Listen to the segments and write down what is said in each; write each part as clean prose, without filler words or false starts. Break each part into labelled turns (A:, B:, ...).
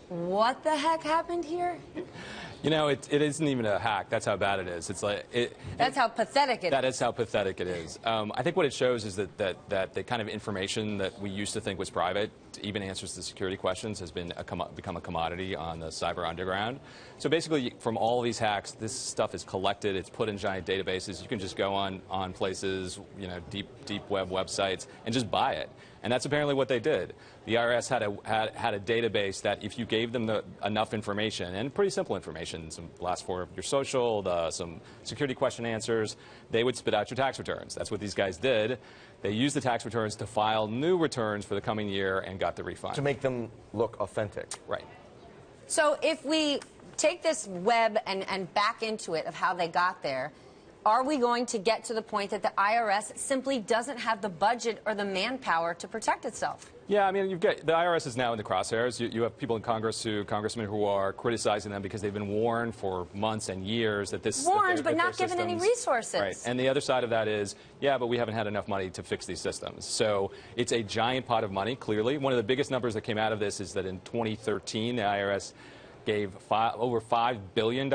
A: what the heck happened here?
B: You know, it isn't even a hack. That's how bad it is. It's like
A: That's how pathetic it is.
B: That is how pathetic it is. I think what it shows is that the kind of information that we used to think was private, even answers to security questions, has become a commodity on the cyber underground. So basically, from all these hacks, this stuff is collected. It's put in giant databases. You can just go on places, you know, deep web websites, and just buy it. And that's apparently what they did. The IRS had a database that if you gave them enough information, and pretty simple information, some last four of your social, some security question answers, they would spit out your tax returns. That's what these guys did. They used the tax returns to file new returns for the coming year and got the refund.
C: To make them look authentic.
B: Right.
A: So if we take this web and back into it of how they got there, are we going to get to the point that the IRS simply doesn't have the budget or the manpower to protect itself?
B: Yeah, I mean, the IRS is now in the crosshairs. You have people in congressmen who are criticizing them because they've been warned for months and years that this...
A: Warned, but not given any resources.
B: Right. And the other side of that is, yeah, but we haven't had enough money to fix these systems. So it's a giant pot of money, clearly. One of the biggest numbers that came out of this is that in 2013, the IRS gave over $5 billion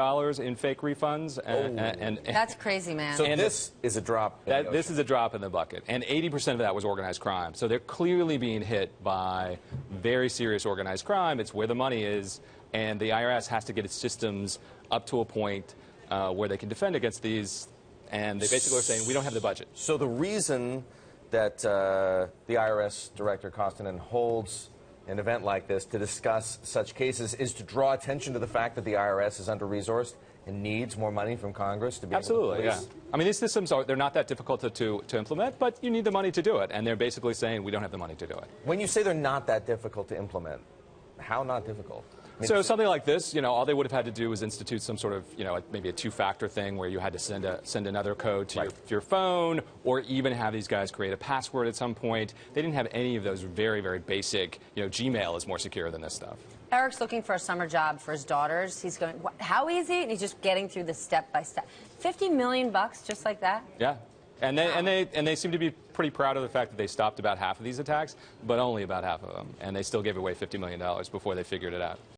B: in fake refunds. And
A: that's crazy, man.
C: So this is a drop.
B: This is a drop in the bucket. And 80% of that was organized crime. So they're clearly being hit by very serious organized crime. It's where the money is. And the IRS has to get its systems up to a point where they can defend against these. And they basically are saying, we don't have the budget.
C: So the reason that the IRS Director Koskinen holds an event like this to discuss such cases is to draw attention to the fact that the IRS is under-resourced and needs more money from Congress to be able to
B: Absolutely, yeah. I mean, these systems they're not that difficult to implement, but you need the money to do it. And they're basically saying, we don't have the money to do it.
C: When you say they're not that difficult to implement, how not difficult? I mean,
B: so something like this, you know, all they would have had to do was institute some sort of, you know, maybe a two-factor thing where you had to send another code to your phone, or even have these guys create a password at some point. They didn't have any of those very, very basic, you know, Gmail is more secure than this stuff.
A: Eric's looking for a summer job for his daughters. He's going, how easy? And he's just getting through this step by step. $50 million just like that?
B: Yeah. And they seem to be pretty proud of the fact that they stopped about half of these attacks, but only about half of them. And they still gave away $50 million before they figured it out.